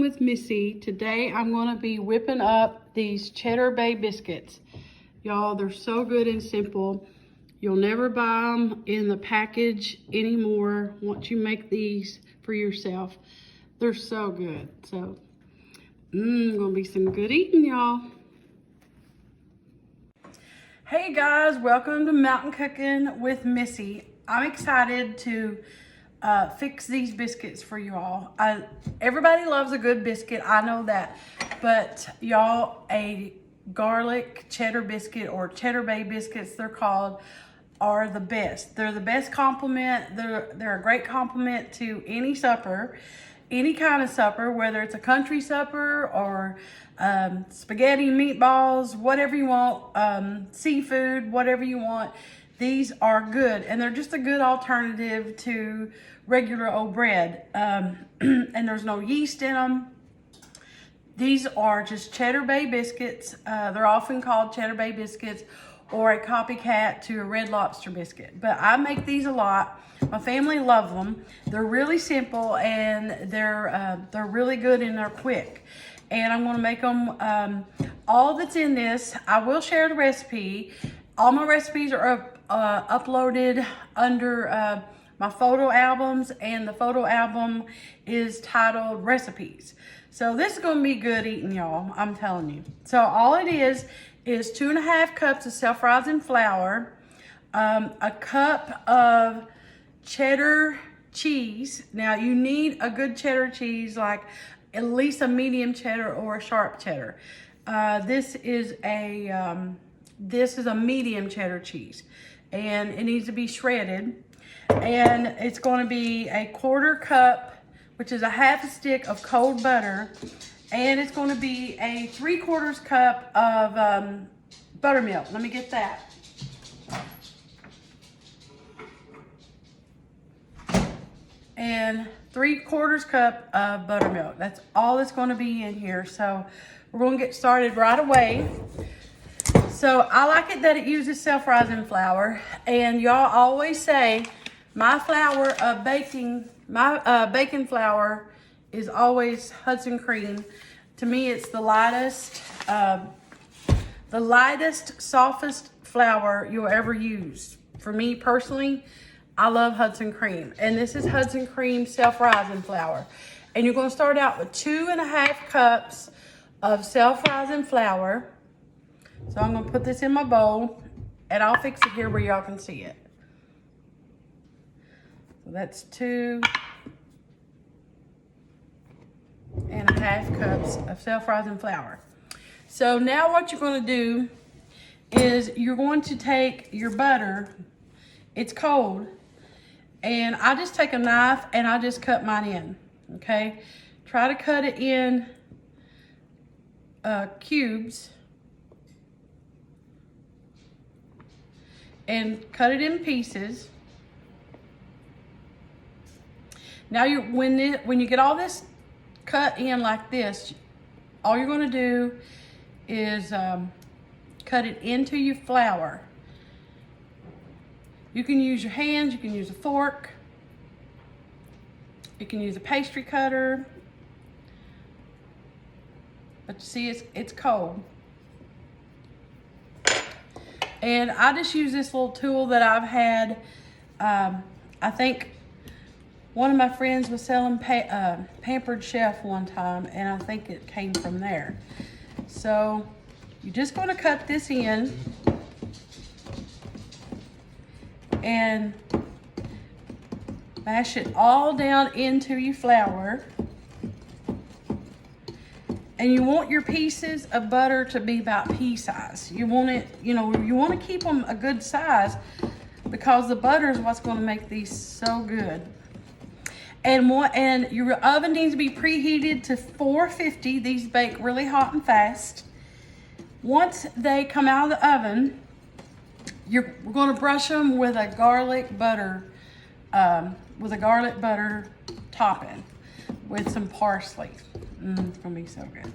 With Missy. Today I'm going to be whipping up these Cheddar Bay biscuits. Y'all, they're so good and simple. You'll never buy them in the package anymore once you make these for yourself. They're so good. So, gonna be some good eating, y'all. Hey guys, welcome to Mountain Cooking with Missy. I'm excited to fix these biscuits for you all. Everybody loves a good biscuit, I know that, but y'all, a garlic cheddar biscuit, or Cheddar Bay biscuits they're called, are the best. They're the best compliment. They're a great compliment to any supper, any kind of supper, whether it's a country supper or spaghetti, meatballs, whatever you want, seafood, whatever you want. These are good, and they're just a good alternative to regular old bread. And there's no yeast in them. These are just Cheddar Bay biscuits. They're often called Cheddar Bay biscuits, or a copycat to a Red Lobster biscuit. But I make these a lot. My family loves them. They're really simple, and they're really good, and they're quick. And I'm gonna make them, all that's in this, I will share the recipe. All my recipes are uploaded under my photo albums, and the photo album is titled Recipes. So this is gonna be good eating, y'all, I'm telling you. So all it is 2.5 cups of self-rising flour, a cup of cheddar cheese. Now you need a good cheddar cheese, like at least a medium cheddar or a sharp cheddar. This is a medium cheddar cheese, and it needs to be shredded. And it's going to be a 1/4 cup, which is a 1/2 stick of cold butter, and it's going to be a 3/4 cup of buttermilk. Let me get that. And 3/4 cup of buttermilk. That's all that's going to be in here. So we're going to get started right away. So I like it that it uses self-rising flour, and y'all always say my flour of baking, baking flour is always Hudson cream. To me, it's the lightest, softest flour you'll ever use. For me personally, I love Hudson cream, and this is Hudson cream self-rising flour. And you're going to start out with 2.5 cups of self-rising flour. So I'm going to put this in my bowl, and I'll fix it here where y'all can see it. So that's 2.5 cups of self-rising flour. So now what you're going to do is you're going to take your butter. It's cold. And I just take a knife and I just cut mine in, okay? Try to cut it in cubes. And cut it in pieces. Now when you get all this cut in like this, all you're going to do is cut it into your flour. You can use your hands, you can use a fork, you can use a pastry cutter, but you see it's cold. And I just use this little tool that I've had. I think one of my friends was selling Pampered Chef one time, and I think it came from there. So you're just going to cut this in and mash it all down into your flour. And you want your pieces of butter to be about pea size. You want it, you want to keep them a good size, because the butter is what's going to make these so good. And your oven needs to be preheated to 450. These bake really hot and fast. Once they come out of the oven, we're going to brush them with a garlic butter topping with some parsley. It's gonna be so good.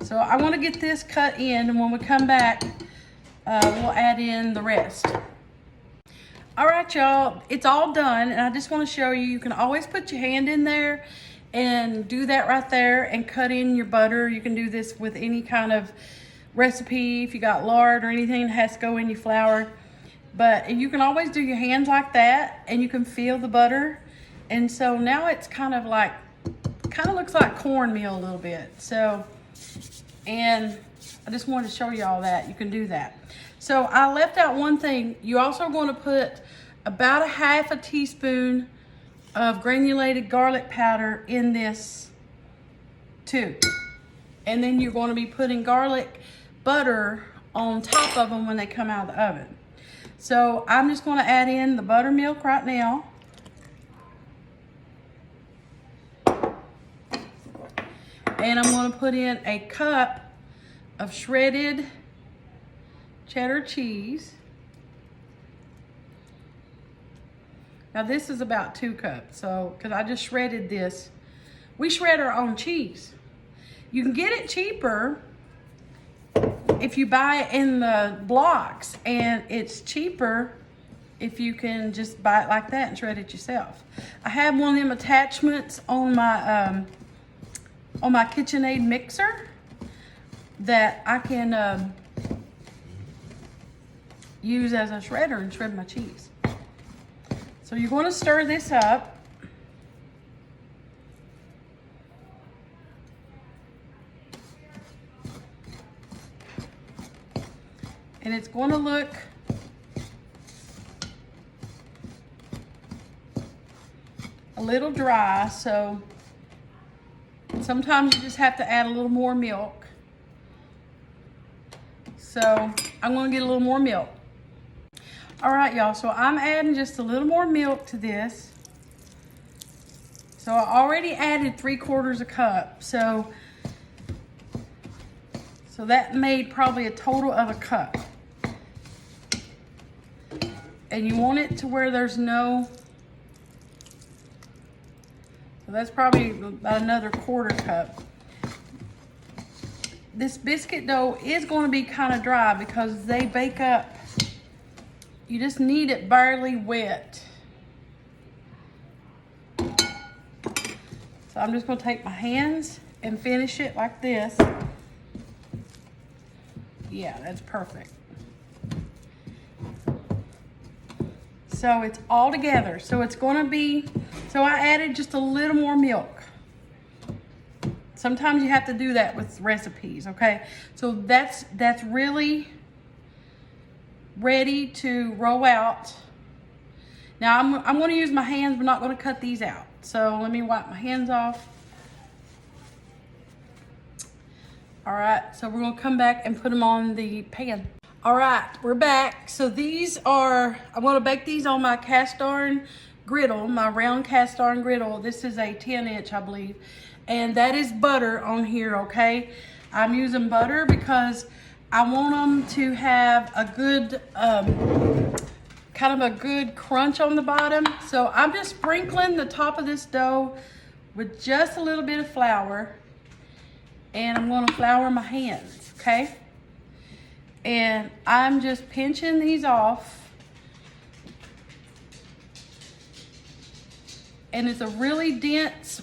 So I want to get this cut in, and when we come back, we'll add in the rest. All right, y'all, it's all done, and I just want to show you, you can always put your hand in there and do that right there and cut in your butter. You can do this with any kind of recipe. If you got lard or anything that has to go in your flour. But you can always do your hands like that, and you can feel the butter. And so now it's kind of looks like cornmeal a little bit. So, and I just wanted to show you all that. You can do that. So I left out one thing. You're also going to put about a half a teaspoon of granulated garlic powder in this too. And then you're going to be putting garlic butter on top of them when they come out of the oven. So I'm just going to add in the buttermilk right now. And I'm going to put in a cup of shredded cheddar cheese. Now this is about 2 cups, so, because I just shredded this. We shred our own cheese. You can get it cheaper if you buy it in the blocks, and it's cheaper if you can just buy it like that and shred it yourself. I have one of them attachments on my KitchenAid mixer that I can use as a shredder and shred my cheese. So you're going to stir this up. And it's going to look a little dry, so sometimes you just have to add a little more milk. So I'm going to get a little more milk. All right, y'all, so I'm adding just a little more milk to this. So I already added 3/4 cup. So that made probably a total of a cup. And you want it to where there's no, so that's probably about another 1/4 cup. This biscuit dough is going to be kind of dry because they bake up. You just need it barely wet. So I'm just going to take my hands and finish it like this. Yeah, that's perfect. So it's all together. So it's going to be, so I added just a little more milk. Sometimes you have to do that with recipes, okay? So that's really ready to roll out. Now I'm going to use my hands, but not going to cut these out. So let me wipe my hands off. All right, so we're going to come back and put them on the pan. All right, we're back. So these are, I'm going to bake these on my cast iron griddle, my round cast iron griddle. This is a 10-inch, I believe. And that is butter on here, okay? I'm using butter because I want them to have a good, kind of a good crunch on the bottom. So I'm just sprinkling the top of this dough with just a little bit of flour. And I'm going to flour my hands, okay? And I'm just pinching these off. And it's a really dense,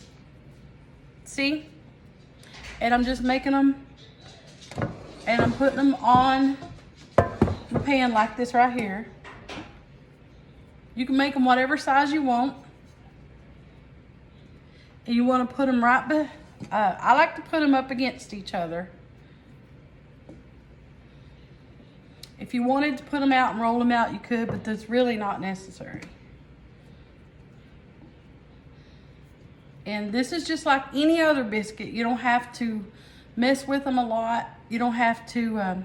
see? And I'm just making them, and I'm putting them on the pan like this right here. You can make them whatever size you want. And you want to put them right behind. I like to put them up against each other. If you wanted to put them out and roll them out, you could, but that's really not necessary. And this is just like any other biscuit. You don't have to mess with them a lot. You don't have to,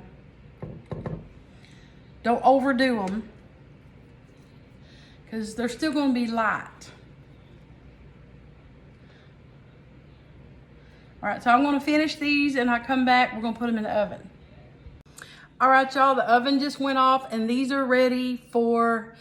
don't overdo them, because they're still going to be light. All right, so I'm going to finish these, and I come back, we're going to put them in the oven. All right, y'all, the oven just went off, and these are ready for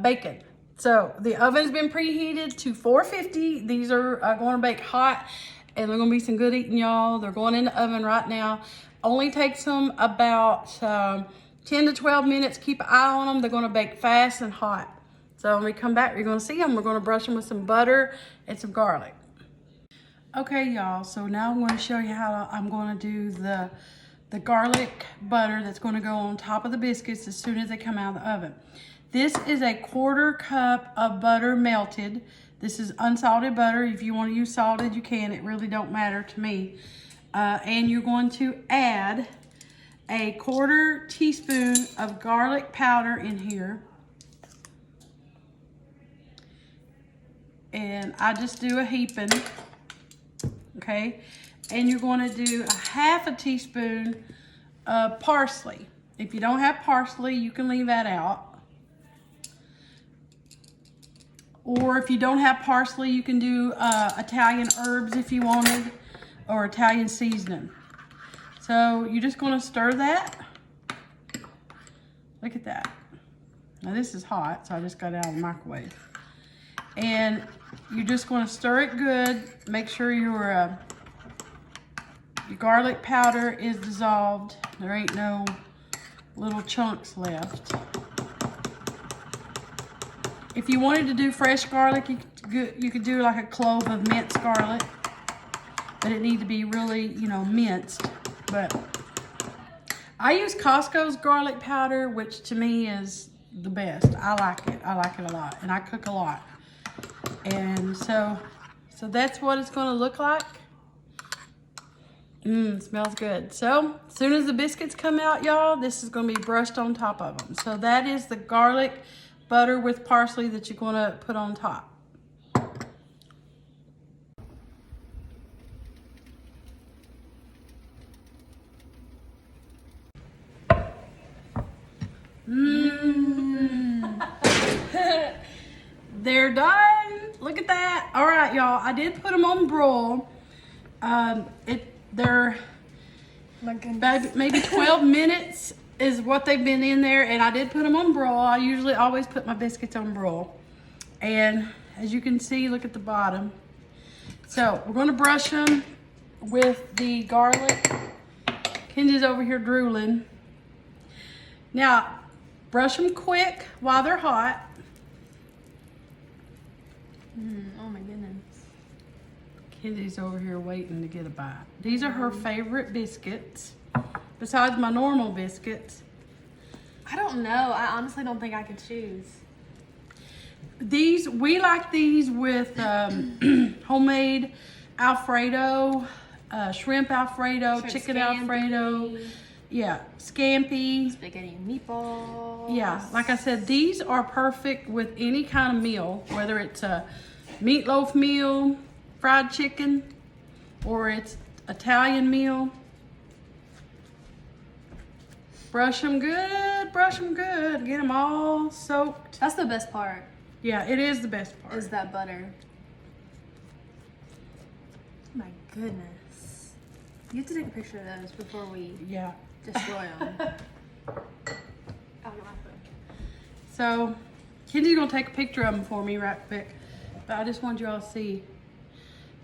baking. So the oven's been preheated to 450. These are going to bake hot, and they're going to be some good eating, y'all. They're going in the oven right now. Only takes them about 10 to 12 minutes. Keep an eye on them. They're going to bake fast and hot. So when we come back, you're going to see them. We're going to brush them with some butter and some garlic. Okay, y'all, so now I'm going to show you how I'm going to do the garlic butter that's going to go on top of the biscuits as soon as they come out of the oven. This is a 1/4 cup of butter melted. This is unsalted butter. If you want to use salted, you can. It really don't matter to me. And you're going to add a 1/4 teaspoon of garlic powder in here. And I just do a heaping. Okay, and you're going to do a 1/2 teaspoon of parsley. If you don't have parsley, you can leave that out. Or if you don't have parsley, you can do Italian herbs if you wanted, or Italian seasoning. So you're just going to stir that. Look at that. Now this is hot, so I just got it out of the microwave. And you're just going to stir it good. Make sure your garlic powder is dissolved. There ain't no little chunks left. If you wanted to do fresh garlic, you could do like a clove of minced garlic. But it needs to be really, you know, minced. But I use Costco's garlic powder, which to me is the best. I like it. I like it a lot. And I cook a lot. And so that's what it's going to look like. It smells good. So as soon as the biscuits come out, y'all, this is going to be brushed on top of them. So that is the garlic butter with parsley that you're going to put on top. They're done. Look at that. All right, y'all. I did put them on broil. They're maybe 12 minutes is what they've been in there, and I did put them on broil. I usually always put my biscuits on broil. And as you can see, look at the bottom. So we're going to brush them with the garlic. Kenzie's over here drooling. Now, brush them quick while they're hot. Oh my goodness. Kenzie's over here waiting to get a bite. These are her favorite biscuits, besides my normal biscuits. I don't know. I honestly don't think I could choose. We like these with homemade Alfredo, shrimp Alfredo, chicken Alfredo. Yeah, scampi. Spaghetti and meatballs. Yeah, like I said, these are perfect with any kind of meal, whether it's a meatloaf meal, fried chicken, or it's Italian meal. Brush them good, get them all soaked. That's the best part. Yeah, it is the best part. Is that butter. Oh my goodness. You have to take a picture of those before we destroy them. So, Kenzie's gonna take a picture of them for me right quick. But I just want you all to see.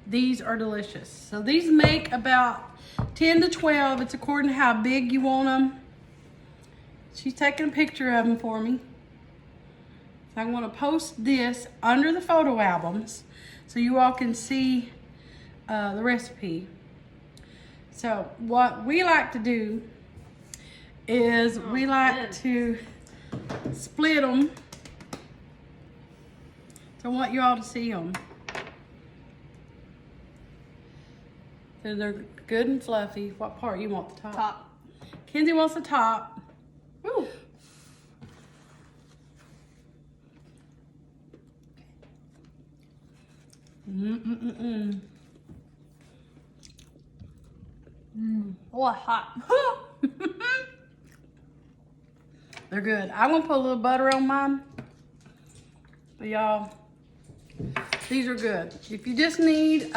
These are delicious. So these make about 10 to 12. It's according to how big you want them. She's taking a picture of them for me. So I'm gonna post this under the photo albums so you all can see the recipe. So what we like to do is we like to split them. So I want you all to see them. So they're good and fluffy. What part you want? The top? Top. Kenzie wants the top. Woo. Oh, hot. They're good. I'm gonna put a little butter on mine. But y'all, these are good. If you just need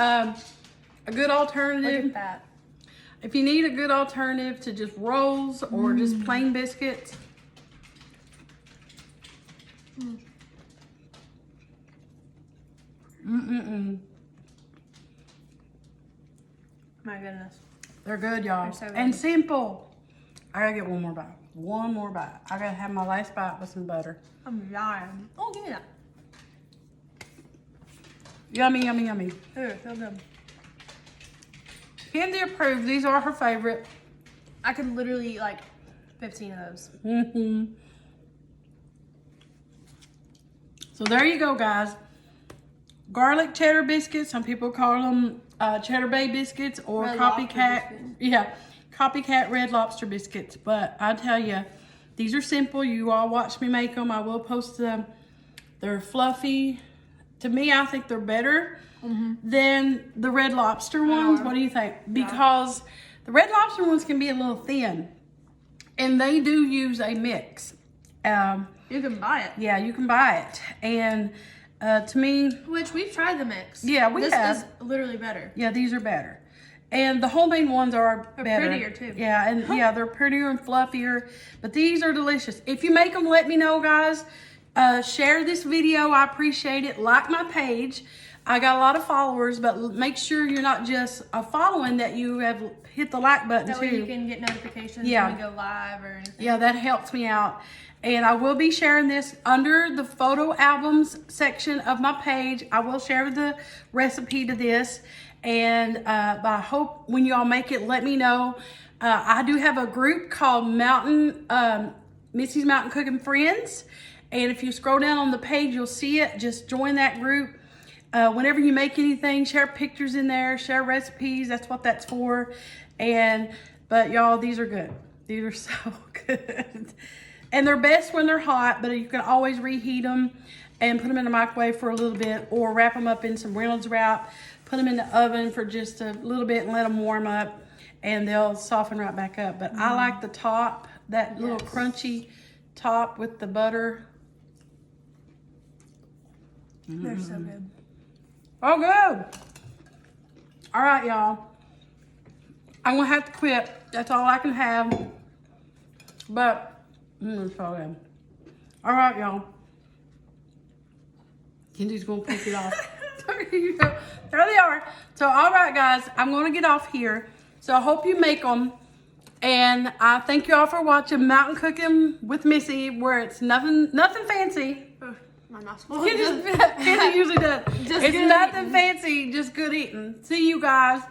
a good alternative. Look at that. If you need a good alternative to just rolls or just plain biscuits. My goodness. They're good, y'all. So good. And simple. I gotta get one more bite. One more bite. I gotta have my last bite with some butter. I'm dying. Oh, give me that. Yummy, yummy, yummy. Ooh, feel good. Candy approved. These are her favorite. I could literally eat like 15 of those. Mm-hmm. So there you go, guys. Garlic cheddar biscuits. Some people call them Cheddar Bay biscuits or Red copycat. Yeah, copycat Red Lobster biscuits. But I tell you, these are simple. You all watch me make them. I will post them. They're fluffy. To me, I think they're better than the Red Lobster ones. What do you think? Because the Red Lobster ones can be a little thin, and they do use a mix. You can buy it. Yeah, you can buy it. And to me... Which we've tried the mix. Yeah, we have. This is literally better. Yeah, these are better. And the homemade ones are They're better. prettier too. Yeah, and yeah, they're prettier and fluffier. But these are delicious. If you make them, let me know, guys. Share this video. I appreciate it. Like my page. I got a lot of followers, but make sure you're not just following, that you have hit the like button That too. way you can get notifications Yeah. when we go live or anything. Yeah, that helps me out. And I will be sharing this under the photo albums section of my page. I will share the recipe to this. And I hope when y'all make it, let me know. I do have a group called Missy's Mountain Cooking Friends. And if you scroll down on the page, you'll see it. Just join that group. Whenever you make anything, share pictures in there, share recipes. That's what that's for. But y'all, these are good. These are so good. And they're best when they're hot, but you can always reheat them and put them in the microwave for a little bit, or wrap them up in some Reynolds wrap, put them in the oven for just a little bit and let them warm up, and they'll soften right back up. But I like the top, that little crunchy top with the butter. They're so good. Oh, good. All right, y'all. I'm going to have to quit. That's all I can have. But... it's so good. All right, y'all. Kenji's gonna pick it off. There they are. So, all right, guys, I'm gonna get off here. So, I hope you make them. And I thank you all for watching Mountain Cooking with Missy, where it's nothing fancy. My nostrils. Kenji usually does. It's nothing fancy, just good eating. See you guys.